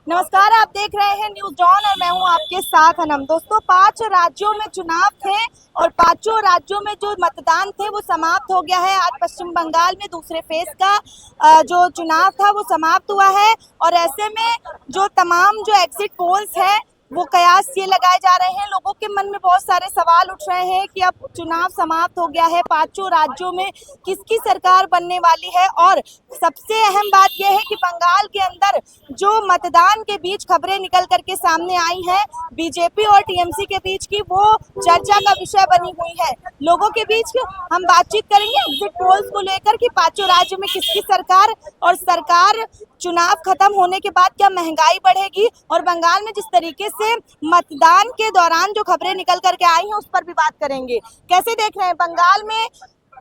नमस्कार, आप देख रहे हैं न्यूज डॉन और मैं हूं आपके साथ अनम। दोस्तों, 5 राज्यों में चुनाव थे और 5 राज्यों में जो मतदान थे वो समाप्त हो गया है। आज पश्चिम बंगाल में दूसरे फेज का जो चुनाव था वो समाप्त हुआ है और ऐसे में जो तमाम जो एग्जिट पोल्स है वो कयास ये लगाए जा रहे हैं। लोगों के मन में बहुत सारे सवाल उठ रहे हैं कि अब चुनाव समाप्त हो गया है, 5 राज्यों में किसकी सरकार बनने वाली है। और सबसे अहम बात यह है कि बंगाल के अंदर जो मतदान के बीच खबरें निकल करके सामने आई हैं बीजेपी और टीएमसी के बीच की, वो चर्चा का विषय बनी हुई है। लोगों के बीच हम बातचीत करेंगे एग्जिट पोल्स को लेकर कि 5 राज्यों में किसकी सरकार, और सरकार चुनाव खत्म होने के बाद क्या महंगाई बढ़ेगी, और बंगाल में जिस तरीके से मतदान के दौरान जो खबरें निकल करके आई हैं उस पर भी बात करेंगे। कैसे देख रहे हैं बंगाल में?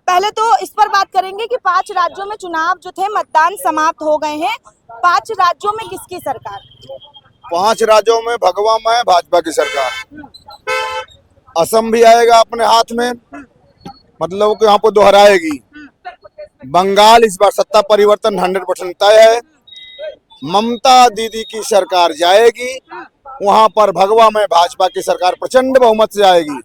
पहले तो इस पर बात करेंगे कि 5 राज्यों में चुनाव जो थे मतदान समाप्त हो गए हैं। 5 राज्यों में किसकी सरकार? 5 राज्यों में भगवा में भाजपा की सरकार। असम भी आएगा अपने हाथ में, मतलब कि यहाँ पर दोहराएगी। बंगाल इस बार सत्ता परिवर्तन 100% तय है। ममता दीदी की सरकार जाएगी, वहां पर भगवा में भाजपा की सरकार प्रचंड बहुमत से आएगी।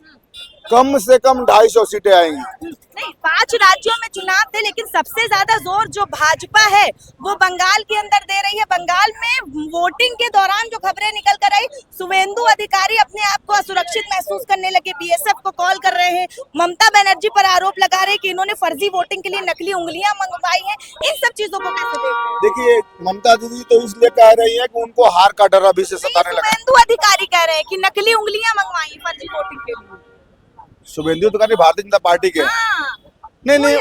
कम से कम 250 सीटें आएंगी। नहीं, 5 राज्यों में चुनाव थे लेकिन सबसे ज्यादा जोर जो भाजपा है वो बंगाल के अंदर दे रही है। बंगाल में वोटिंग के दौरान जो खबरें निकल कर आई, शुभेंदु अधिकारी अपने आप को असुरक्षित महसूस करने लगे, बीएसएफ को कॉल कर रहे हैं, ममता बनर्जी पर आरोप लगा रहे हैं कि इन्होंने फर्जी वोटिंग के लिए नकली उंगलियां मंगवाई हैं। इन सब चीजों को कैसे देखिए, ममता दीदी तो इसलिए कह रही है कि उनको हार का डर अभी से सताने लगा। शुभेंदु अधिकारी कह रहे हैं कि नकली उंगलियां मंगवाई फर्जी वोटिंग के लिए। शुभेंदु तो कहते भारतीय जनता पार्टी के नहीं, नहीं,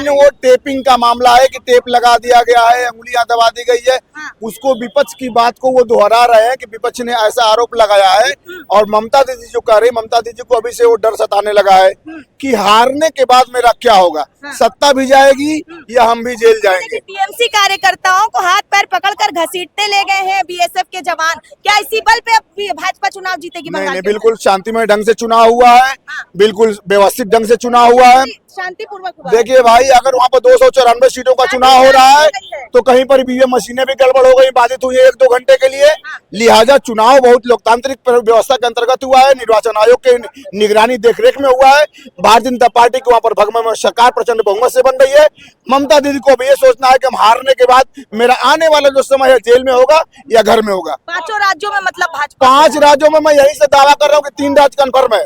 वो टेपिंग का मामला है कि टेप लगा दिया गया है, उंगलियां दबा दी गई है। उसको विपक्ष की बात को वो दोहरा रहे हैं कि विपक्ष ने ऐसा आरोप लगाया है। और ममता दीदी जो कह रही, ममता दीदी को अभी से वो डर सताने लगा है कि हारने के बाद मेरा क्या होगा, सत्ता भी जाएगी या हम भी जेल जाएंगे। टीएमसी कार्यकर्ताओं को हाथ पैर पकड़कर घसीटते ले गए हैं बीएसएफ के जवान। क्या इसी बल पे अब भाजपा चुनाव जीतेगी? नहीं, बिल्कुल शांतिमय ढंग से चुनाव हुआ है, बिल्कुल व्यवस्थित ढंग से चुनाव हुआ है, शांतिपूर्वक। देखिए भाई, अगर वहाँ पर 294 सीटों का चुनाव हो रहा है तो कहीं पर ईवीएम मशीनें भी गड़बड़ हो गई, बाधित हुई है 1-2 घंटे के लिए। लिहाजा चुनाव बहुत लोकतांत्रिक व्यवस्था के अंतर्गत हुआ है, निर्वाचन आयोग के निगरानी देखरेख में हुआ है। भारतीय जनता पार्टी की वहाँ पर भगवा में सरकार प्रचंड बहुमत से बन रही है। ममता दीदी को अब ये सोचना है कि हम हारने के बाद मेरा आने वाला जो समय है जेल में होगा या घर में होगा। 5 राज्यों में मतलब भाजपा? 5 राज्यों में मैं यही से दावा कर रहा हूँ कि 3 राज्य कन्फर्म है।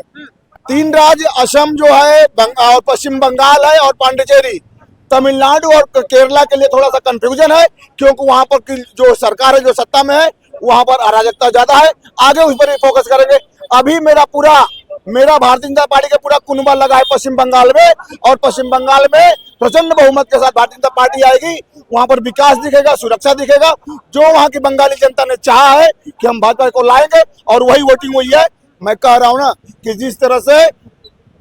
3 राज्य असम जो है और पश्चिम बंगाल है और पांडिचेरी। तमिलनाडु और केरला के लिए थोड़ा सा कंफ्यूजन है क्योंकि वहां पर की जो सरकार है, जो सत्ता में है, वहां पर अराजकता ज्यादा है। आगे उस पर फोकस करेंगे। अभी मेरा भारतीय जनता पार्टी का पूरा कुनबा लगा है पश्चिम बंगाल में, और पश्चिम बंगाल में प्रचंड बहुमत के साथ भारतीय जनता पार्टी आएगी। वहां पर विकास दिखेगा, सुरक्षा दिखेगा, जो वहां की बंगाली जनता ने चाहा है कि हम भाजपा को लाएंगे, और वही वोटिंग हुई है। मैं कह रहा हूं ना कि जिस तरह से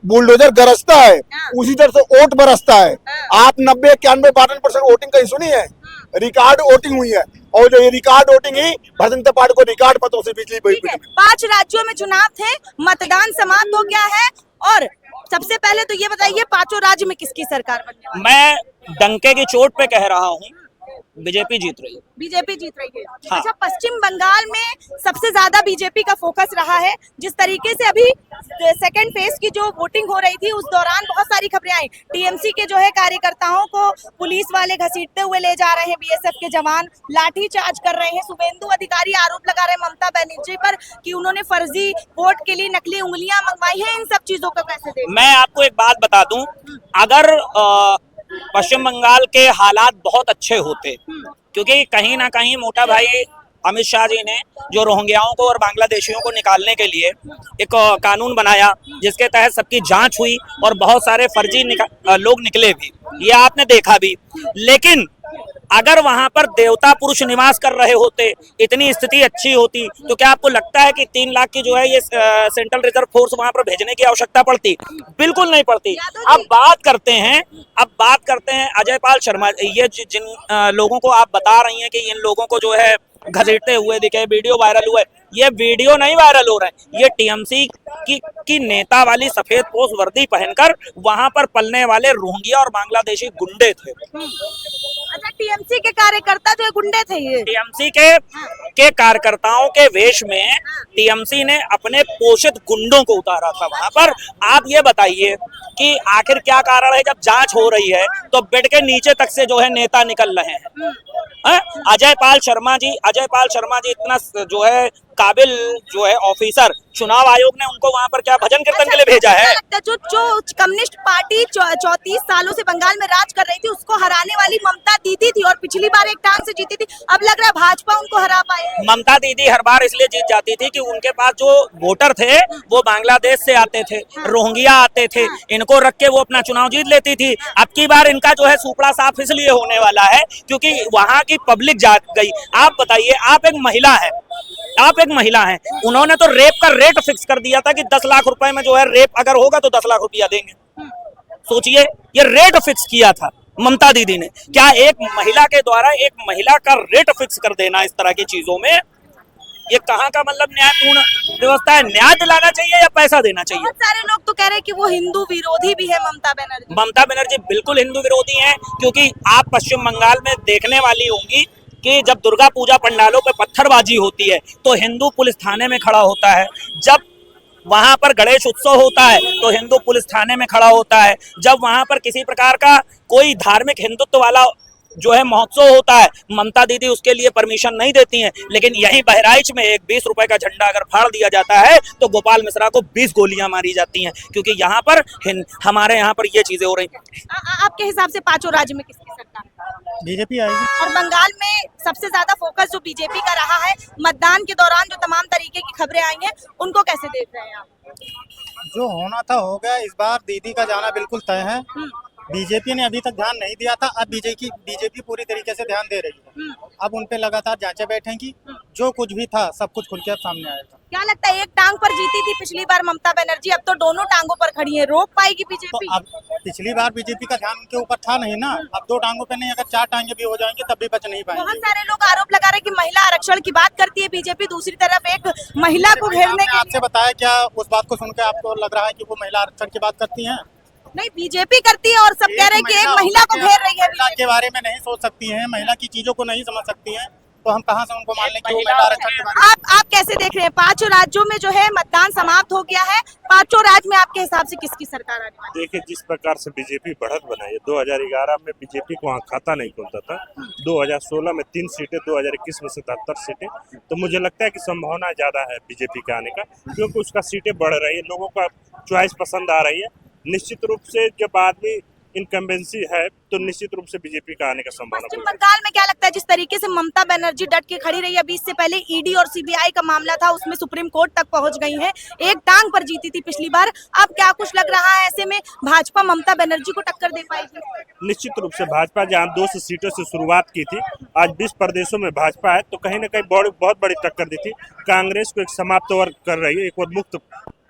बुलडोजर गरजता है उसी तरह से वोट बरसता है। आप 90-91-92% वोटिंग कहीं सुनी है? रिकॉर्ड वोटिंग हुई है, और जो ये रिकॉर्ड वोटिंग ही भारतीय जनता पार्टी को रिकॉर्ड मतों से बिजली हुई। 5 राज्यों में चुनाव थे, मतदान समाप्त हो गया है, और सबसे पहले तो ये बताइए 5 राज्य में किसकी सरकार बनने वाली? मैं डंके की चोट पे कह रहा हूँ, बीजेपी जीत रही है। बीजेपी जीत रही है? हाँ। अच्छा, पश्चिम बंगाल में सबसे ज्यादा बीजेपी का फोकस रहा है। जिस तरीके से अभी सेकंड फेज की जो वोटिंग हो रही थी उस दौरान बहुत सारी खबरें आई, टीएमसी के जो है कार्यकर्ताओं को पुलिस वाले घसीटते हुए ले जा रहे हैं, बीएसएफ के जवान लाठी चार्ज कर रहे हैं। शुभेंदु अधिकारी आरोप लगा रहे हैं ममता बनर्जी पर कि उन्होंने फर्जी वोट के लिए नकली उंगलियां मंगवाई है। इन सब चीजों को कैसे देखें? मैं आपको एक बात बता दूं, अगर पश्चिम बंगाल के हालात बहुत अच्छे होते, क्योंकि कहीं ना कहीं मोटा भाई अमित शाह जी ने जो रोहिंग्याओं को और बांग्लादेशियों को निकालने के लिए एक कानून बनाया जिसके तहत सबकी जांच हुई और बहुत सारे फर्जी लोग निकले भी, ये आपने देखा भी। लेकिन अगर वहां पर देवता पुरुष निवास कर रहे होते, इतनी स्थिति अच्छी होती, तो क्या आपको लगता है कि 3 लाख की जो है ये सेंट्रल रिजर्व फोर्स वहां पर भेजने की आवश्यकता पड़ती? बिल्कुल नहीं पड़ती। अब बात करते हैं अजय पाल शर्मा, ये जिन लोगों को आप बता रही हैं कि इन लोगों को जो है घसीटते हुए दिखे, वीडियो वायरल हुए, ये वीडियो नहीं वायरल हो रहे हैं, ये टीएमसी की नेता वाली सफेद पोस्ट वर्दी पहनकर वहां पर पलने वाले रोहिंग्या और बांग्लादेशी गुंडे थे। अच्छा, टीएमसी के कार्यकर्ता जो गुंडे थे, ये टीएमसी के के कार्यकर्ताओं के वेश में टीएमसी ने अपने पोषित गुंडों को उतारा था वहां पर। आप ये बताइए कि आखिर क्या कारण है, जब जांच हो रही है तो बेड के नीचे तक से जो है नेता निकल रहे हैं। अजय पाल शर्मा जी इतना जो है काबिल जो है ऑफिसर, चुनाव आयोग ने उनको वहां पर क्या भजन कीर्तन के लिए भेजा है? जो कम्युनिस्ट पार्टी 34 सालों से बंगाल में राज कर रही थी, उसको हराने वाली ममता दीदी थी, और पिछली बार एक टांग से जीती थी। अब लग रहा है भाजपा उनको हरा पाए। ममता दीदी हर बार इसलिए जीत जाती थी कि उनके पास जो वोटर थे वो बांग्लादेश से आते थे, रोहिंग्या आते थे, इनको रख के वो अपना चुनाव जीत लेती थी। अब की बार इनका जो है सुपड़ा साफ इसलिए होने वाला है क्योंकि वहां की पब्लिक जाग गई। आप बताइए, आप एक महिला हैं, उन्होंने तो रेप का रेट फिक्स कर दिया था कि 10 लाख रुपए में जो है रेप अगर होगा तो 10 लाख रुपया देंगे। सोचिए, ये रेट फिक्स किया था ममता दीदी ने। क्या एक महिला के द्वारा एक महिला का रेट फिक्स कर देना इस तरह की चीजों में, ये कहाँ का मतलब न्यायपूर्ण व्यवस्था है? न्याय दिलाना चाहिए या पैसा देना चाहिए? बहुत सारे लोग तो कह रहे हैं कि वो हिंदू विरोधी भी है ममता बनर्जी बिल्कुल हिंदू विरोधी हैं, क्योंकि आप पश्चिम बंगाल में देखने वाली होंगी कि जब दुर्गा पूजा पंडालों पे पत्थरबाजी होती है तो हिंदू पुलिस थाने में खड़ा होता है, जब वहां पर गणेश उत्सव होता है तो हिंदू पुलिस थाने में खड़ा होता है, जब वहां पर किसी प्रकार का कोई धार्मिक हिंदुत्व वाला जो है महोत्सव होता है, ममता दीदी उसके लिए परमिशन नहीं देती हैं। लेकिन यहीं बहराइच में एक 20 रुपए का झंडा अगर फाड़ दिया जाता है तो गोपाल मिश्रा को 20 गोलियां मारी जाती हैं, क्योंकि यहाँ पर हमारे यहाँ पर ये चीजें हो रही हैं। आपके हिसाब से पांचों राज्य में किसकी सरकार? बीजेपी आएगी। और बंगाल में सबसे ज्यादा फोकस जो बीजेपी का रहा है, मतदान के दौरान जो तमाम तरीके की खबरें आई हैं, उनको कैसे देख रहे हैं आप? जो होना था हो गया। इस बार दीदी का जाना बिल्कुल तय है। बीजेपी ने अभी तक ध्यान नहीं दिया था, अब बीजेपी पूरी तरीके से ध्यान दे रही है। अब उन पे लगातार जांचें बैठेंगी, जो कुछ भी था सब कुछ खुल के अब सामने आएगा। क्या लगता है, एक टांग पर जीती थी पिछली बार ममता बनर्जी, अब तो दोनों टांगों पर खड़ी है, रोक पाएगी बीजेपी? तो अब पिछली बार बीजेपी का ध्यान उनके ऊपर था नहीं ना, अब 2 टांगों पे नहीं, अगर 4 टांगे भी हो जाएंगे तब भी बच नहीं बहुत पाएंगे। सारे लोग आरोप लगा रहे हैं कि महिला आरक्षण की बात करती है बीजेपी, दूसरी तरफ एक महिला को घेरने के आपसे बताया, क्या उस बात को सुनकर आपको लग रहा है कि वो महिला आरक्षण की बात करती है? नहीं, बीजेपी करती है और सब कह रहे हैं कि एक महिला को घेर रही है। महिला के बारे में नहीं सोच सकती है, महिला की चीजों को नहीं समझ सकती है, तो हम कहाँ से उनको मान लें कि वो महिला आरक्षण के बारे में। आप कैसे देख रहे हैं, 5 राज्यों में जो है मतदान समाप्त हो गया है, 5 राज्य में आपके हिसाब से किसकी सरकार आने वाली है? देखिए, जिस प्रकार से बीजेपी बढ़त बनाई है, 2011 में बीजेपी को वहाँ खाता नहीं खुलता था, 2016 में 3 सीटें, 2021 में 77 सीटें, तो मुझे लगता है कि संभावना ज्यादा है बीजेपी के आने का, क्योंकि उसका सीटें बढ़ रही है, लोगों का चॉइस पसंद आ रही है। निश्चित रूप से जब आदमी इनकम्बेंसी है तो निश्चित रूप से बीजेपी का आने का संभावना। पश्चिम बंगाल में क्या लगता है, जिस तरीके से ममता बनर्जी डट के खड़ी रही है, अभी इससे पहले ईडी और सीबीआई का मामला था, उसमें सुप्रीम कोर्ट तक पहुंच गई है, एक टांग पर जीती थी पिछली बार, अब क्या कुछ लग रहा है ऐसे में भाजपा ममता बनर्जी को टक्कर दे पाएगी? निश्चित रूप से भाजपा जहाँ 200 सीटों से शुरुआत की थी, आज 20 प्रदेशों में भाजपा है, तो कहीं ना कहीं बहुत बड़ी टक्कर दी थी। कांग्रेस को एक समाप्त कर रही है, एक बार मुक्त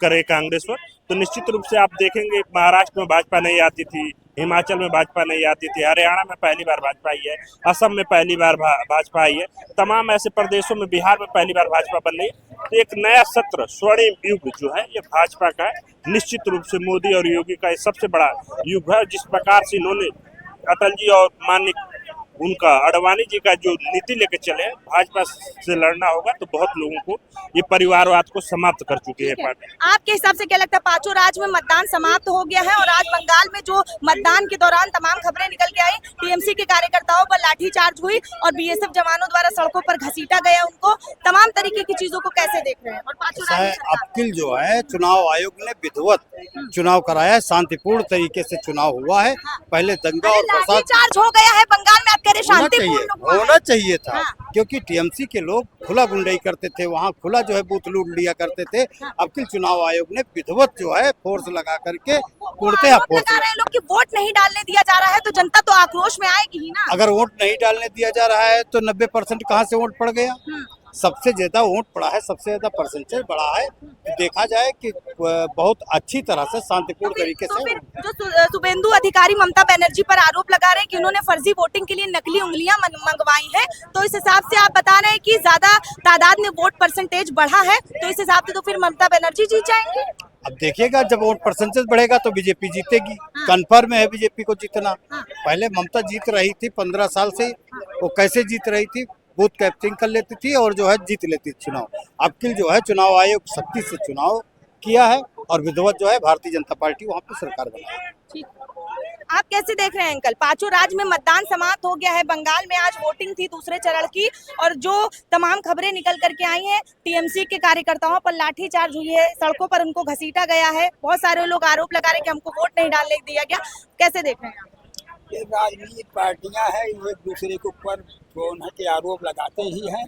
करे कांग्रेस पर, तो निश्चित रूप से आप देखेंगे महाराष्ट्र में भाजपा नहीं आती थी, हिमाचल में भाजपा नहीं आती थी, हरियाणा में पहली बार भाजपा आई है, असम में पहली बार भाजपा आई है, तमाम ऐसे प्रदेशों में, बिहार में पहली बार भाजपा बन रही है। तो एक नया सत्र, स्वर्णिम युग जो है ये भाजपा का है। निश्चित रूप से मोदी और योगी का ये सबसे बड़ा युग है। जिस प्रकार से इन्होंने अटल जी और माननीय उनका अडवाणी जी का जो नीति लेके चले, भाजपा से लड़ना होगा, तो बहुत लोगों को ये परिवारवाद को समाप्त कर चुकी है पार्टी। आपके हिसाब से क्या लगता है, 5 राज्य में मतदान समाप्त हो गया है और आज बंगाल में जो मतदान के दौरान तमाम खबरें निकल के आई, टीएमसी के कार्यकर्ताओं पर लाठीचार्ज हुई और बीएसएफ जवानों द्वारा सड़कों पर घसीटा गया उनको, तमाम तरीके की चीजों को कैसे देख रहे हैं? और 5 राज्य अप्किल जो है, चुनाव आयोग ने विधिवत चुनाव कराया है, शांतिपूर्ण तरीके से चुनाव हुआ है। पहले दंगा और फसाद लाठीचार्ज हो गया है बंगाल में, आप कह रहे शांतिपूर्ण होना चाहिए था, क्योंकि टीएमसी के लोग खुला गुंडाई करते थे, वहाँ खुला जो है बूथ लूट लिया करते थे। अप्किल चुनाव आयोग ने विधिवत जो है फोर्स लगा करके पूर्णतः फोर्स लगा रहे हैं लोग कि वोट नहीं डालने दिया जा रहा है, तो जनता तो आक्रोश में आएगी ही ना। अगर वोट नहीं डालने दिया जा रहा है तो 90% कहाँ से वोट पड़ गया? सबसे ज्यादा वोट पड़ा है, सबसे ज्यादा परसेंटेज बढ़ा है। देखा जाए कि बहुत अच्छी तरह से शांतिपूर्ण तरीके से। फिर जो शुभेंदु अधिकारी ममता बनर्जी पर आरोप लगा रहे हैं कि उन्होंने फर्जी वोटिंग के लिए नकली उंगलियां मंगवाई हैं, तो इस हिसाब से आप बता रहे हैं कि ज्यादा तादाद में वोट परसेंटेज बढ़ा है, तो इस हिसाब से तो फिर ममता बनर्जी जीत जाएंगे। अब देखिएगा, जब वोट परसेंटेज बढ़ेगा तो बीजेपी जीतेगी। कन्फर्म है बीजेपी को जीतना। पहले ममता जीत रही थी 15 साल से, वो कैसे जीत रही थी? बूथ कैप्चरिंग कर लेती थी और जो है जीत लेती थी चुनाव। अब की जो है चुनाव आयोग सख्ती से चुनाव किया है और विधिवत जो है भारतीय जनता पार्टी वहाँ पे सरकार बनाई है। ठीक। आप कैसे देख रहे हैं अंकल, पांचों राज्य में मतदान समाप्त हो गया है, बंगाल में आज वोटिंग थी दूसरे चरण की, और जो तमाम खबरें निकल करके आई हैं, टीएमसी के कार्यकर्ताओं पर लाठीचार्ज हुई है, सड़कों पर उनको घसीटा गया है, बहुत सारे लोग आरोप लगा रहे हैं कि हमको वोट नहीं डालने दिया गया, कैसे देख रहे हैं आप? ये राजनीतिक पार्टियां हैं, ये एक दूसरे के ऊपर के आरोप लगाते ही हैं।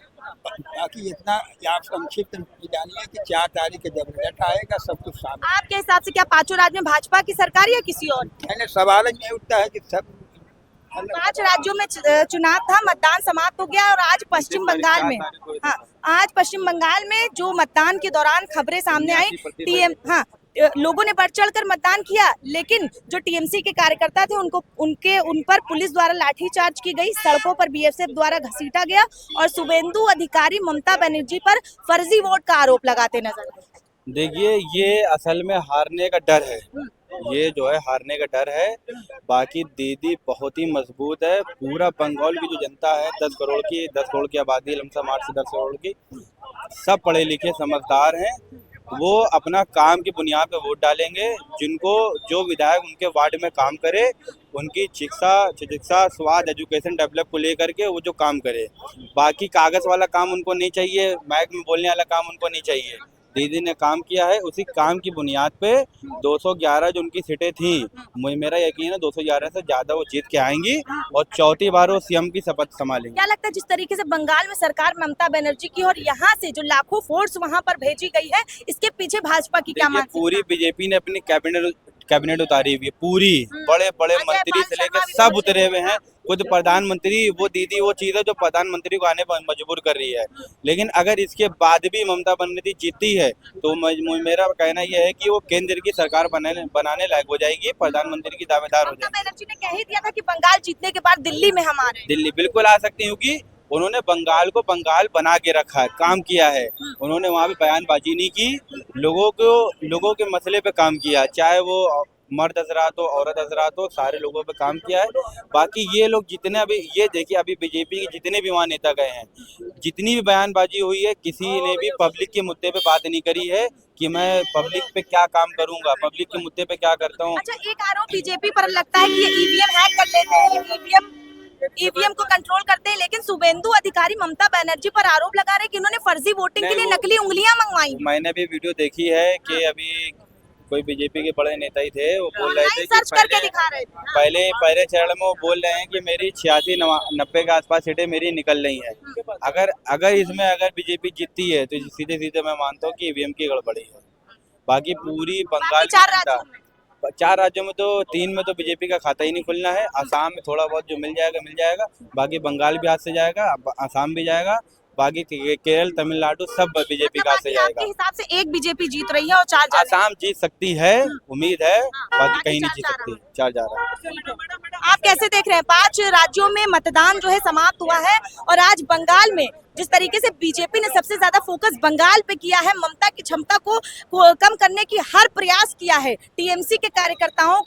बाकी इतना आप संक्षिप्त जानिए कि 4 तारीख के जब रिजल्ट आएगा सब कुछ सामने। आपके हिसाब से क्या पांचों राज्य में भाजपा की सरकार या किसी और? मैंने सवाल ही नहीं उठता है कि सब 5 राज्यों में चुनाव था, मतदान समाप्त हो गया, और आज पश्चिम बंगाल में, हाँ, आज पश्चिम बंगाल में जो मतदान के दौरान खबरें सामने आई, लोगों ने बढ़ चढ़कर मतदान किया, लेकिन जो टीएमसी के कार्यकर्ता थे उन पर पुलिस द्वारा लाठीचार्ज की गई, सड़कों पर बीएसएफ द्वारा घसीटा गया, और शुभेंदु अधिकारी ममता बनर्जी पर फर्जी वोट का आरोप लगाते नजर आए। देखिए, ये असल में हारने का डर है, ये जो है हारने का डर है। बाकी दीदी बहुत ही मजबूत है। पूरा बंगाल की जो जनता है 10 करोड़ की आबादी, लमसम 8 से 10 करोड़ की, सब पढ़े लिखे समझदार हैं। वो अपना काम की बुनियाद पे वोट डालेंगे। जिनको जो विधायक उनके वार्ड में काम करे, उनकी चिकित्सा स्वास्थ्य एजुकेशन डेवलप को लेकर के वो जो काम करे, बाकी कागज वाला काम उनको नहीं चाहिए, माइक में बोलने वाला काम उनको नहीं चाहिए। दीदी ने काम किया है, उसी काम की बुनियाद पे 211 जो उनकी सीटें थी, मेरा यकीन है 211 से ज्यादा वो जीत के आएंगी और चौथी बार वो सीएम की शपथ संभालेंगे। क्या लगता है जिस तरीके से बंगाल में सरकार ममता बनर्जी की और यहाँ से जो लाखों फोर्स वहाँ पर भेजी गई है, इसके पीछे भाजपा की क्या मानसिकता? पूरी बीजेपी ने अपनी कैबिनेट उतारी हुई है, पूरी बड़े बड़े मंत्री से लेकर सब उतरे हुए हैं। खुद प्रधानमंत्री, वो दीदी वो चीज है जो प्रधानमंत्री को आने पर मजबूर कर रही है। लेकिन अगर इसके बाद भी ममता बनर्जी जीतती है तो मेरा कहना यह है कि वो केंद्र की सरकार बनाने लायक हो जाएगी, प्रधानमंत्री की दावेदार हो जाएगी। ममता बनर्जी ने कह ही दिया था कि बंगाल जीतने के बाद दिल्ली में हम आ रहे हैं। दिल्ली बिल्कुल आ सकती है, क्योंकि उन्होंने बंगाल को बंगाल बना के रखा है, काम किया है। उन्होंने वहाँ पे बयानबाजी नहीं की, लोगों के मसले पे काम किया, चाहे वो मर्द हजरात हो, औरत हजरात हो, सारे लोगों पे काम किया है। बाकी ये लोग जितने अभी, ये देखिए अभी बीजेपी के जितने भी वहाँ नेता गए हैं, जितनी भी बयानबाजी हुई है, किसी ने भी पब्लिक के मुद्दे पे बात नहीं करी है कि मैं पब्लिक पे क्या काम करूंगा, पब्लिक के मुद्दे पे क्या करता हूँ। अच्छा, एक आरोप बीजेपी पर लगता है कि ये ईवीएम हैक कर लेते हैं, ईवीएम को कंट्रोल करते हैं, लेकिन शुभेंदु अधिकारी ममता बनर्जी पर आरोप लगा रहे हैं कि इन्होंने फर्जी वोटिंग के लिए नकली उंगलियां मंगवाई। मैंने भी वीडियो देखी है कि अभी कोई बीजेपी के बड़े नेता ही थे, वो बोल रहे थे सर्च करके दिखा रहे थे। पहले चरण में वो बोल रहे हैं कि मेरी 86-90 के आसपास सीटें मेरी निकल रही हैं। अगर इसमें बीजेपी जीतती है तो सीधे मैं मानता हूँ कि ईवीएम की गड़बड़ी है। बाकी पूरी बंगाल 4 राज्यों में तो 3 में तो बीजेपी का खाता ही नहीं खुलना है। आसाम में थोड़ा बहुत जो मिल जाएगा। बाकी बंगाल भी हाथ से जाएगा, आसाम भी जाएगा, बाकी केरल, तमिलनाडु सब बीजेपी का से जाएगा। आपके हिसाब से एक बीजेपी जीत रही है और 4 आसाम जीत सकती है, उम्मीद है, बाकी कहीं नहीं जीत सकती। 4 जा रहा है। आप कैसे देख रहे हैं? 5 राज्यों में मतदान जो है समाप्त हुआ है, और आज बंगाल में जिस तरीके से बीजेपी ने सबसे ज्यादा फोकस बंगाल पे किया है, ममता की क्षमता को कम करने की हर प्रयास किया है। टीएमसी के कार्यकर्ताओं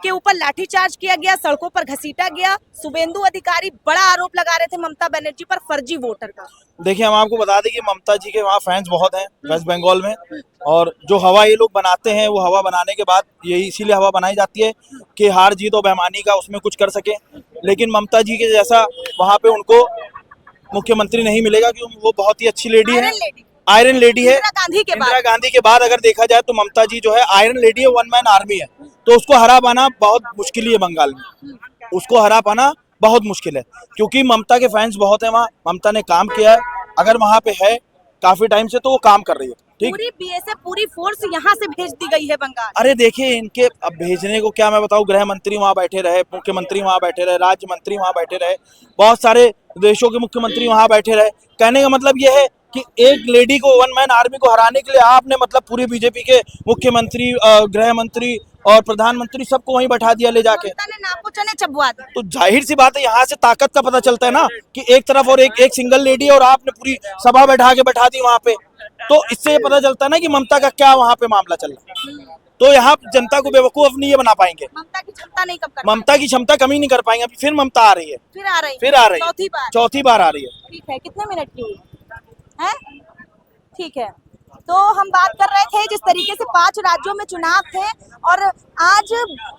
के ऊपर लाठीचार्ज किया गया, सड़कों पर घसीटा गया। शुभेंदु अधिकारी बड़ा आरोप लगा रहे थे ममता बनर्जी पर फर्जी वोटर का। देखिए, हम आपको बता दें कि ममता जी के वहाँ फैंस बहुत हैं वेस्ट बंगाल में, और जो हवा ये लोग बनाते हैं, वो हवा बनाने के बाद ये इसीलिए हवा बनाई जाती है कि हार जीत और बेईमानी का उसमें कुछ कर सके। लेकिन ममता जी के जैसा वहाँ पे उनको मुख्यमंत्री नहीं मिलेगा, क्योंकि वो बहुत ही अच्छी लेडी है, आयरन लेडी है। इंदिरा गांधी के बाद अगर देखा जाए तो ममता जी जो है आयरन लेडी है, 1 मैन आर्मी है, तो उसको हरा पाना बहुत मुश्किल है। बंगाल में उसको हरा पाना बहुत मुश्किल है, क्योंकि ममता के फैंस बहुत हैं वहाँ। ममता ने काम किया है, अगर वहाँ पे है काफी टाइम से, तो वो काम कर रही है। ठीक, पूरी बीएसएफ पूरी फोर्स यहाँ से भेज दी गई है बंगाल। अरे देखिए, इनके अब भेजने को क्या मैं बताऊं, गृह मंत्री वहाँ बैठे रहे, मुख्यमंत्री वहाँ बैठे रहे, राज्य मंत्री वहाँ बैठे रहे, बहुत सारे देशों के मुख्यमंत्री वहाँ बैठे रहे। कहने का मतलब ये है कि एक लेडी को, 1 मैन आर्मी को हराने के लिए आपने मतलब पूरी बीजेपी के मुख्यमंत्री, गृह मंत्री और प्रधानमंत्री सबको वहीं बैठा दिया ले जाके। ममता ने नापो चने चबवा दी। तो जाहिर सी बात है, यहाँ से ताकत का पता चलता है ना कि एक तरफ और एक सिंगल लेडी और आपने पूरी सभा बैठा दी वहां पे। तो इससे ये पता चलता है ना कि ममता का क्या वहां पे मामला चल रहा है। तो यहाँ जनता को बेवकूफ नहीं ये बना पाएंगे। ममता की क्षमता नहीं कम कर ममता की क्षमता कमी नहीं कर पाएंगे। अभी फिर ममता आ रही है, फिर आ रही चौथी बार आ रही है। ठीक है, कितने मिनट की हुई है? ठीक है, तो हम बात कर रहे थे जिस तरीके से 5 राज्यों में चुनाव थे और आज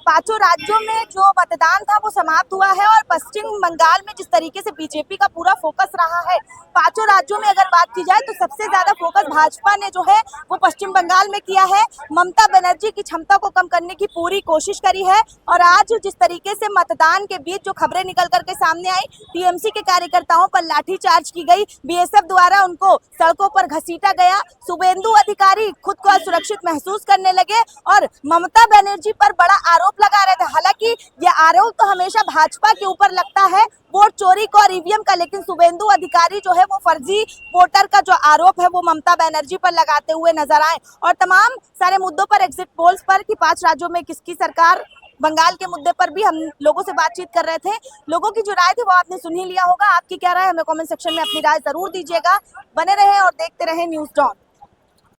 5 राज्यों में जो मतदान था वो समाप्त हुआ है और पश्चिम बंगाल में जिस तरीके से बीजेपी का पूरा फोकस रहा है, 5 राज्यों में अगर बात की जाए तो सबसे ज्यादा फोकस भाजपा ने जो है वो पश्चिम बंगाल में किया है। ममता बनर्जी की क्षमता को कम करने की पूरी कोशिश करी है और आज जिस तरीके से मतदान के बीच जो खबरें निकल करके सामने आई, टीएमसी के कार्यकर्ताओं पर लाठीचार्ज की गई, बीएसएफ द्वारा उनको सड़कों पर घसीटा गया, शुभेंदु अधिकारी खुद को असुरक्षित महसूस करने लगे और ममता बनर्जी पर बड़ा आरोप लगा रहे थे। हालांकि ये आरोप तो हमेशा भाजपा के ऊपर लगता है वोट चोरी का और ईवीएम का, लेकिन शुभेंदु अधिकारी जो है वो फर्जी वोटर का जो आरोप है वो ममता बनर्जी पर लगाते हुए नजर आए और तमाम सारे मुद्दों पर, एग्जिट पोल्स पर कि 5 राज्यों में किसकी सरकार, बंगाल के मुद्दे पर भी हम लोगों से बातचीत कर रहे थे। लोगों की जो राय थी वो आपने सुन ही लिया होगा। आपकी क्या राय, हमें कमेंट सेक्शन में अपनी राय जरूर दीजिएगा। बने रहे और देखते रहे न्यूज़ डॉन।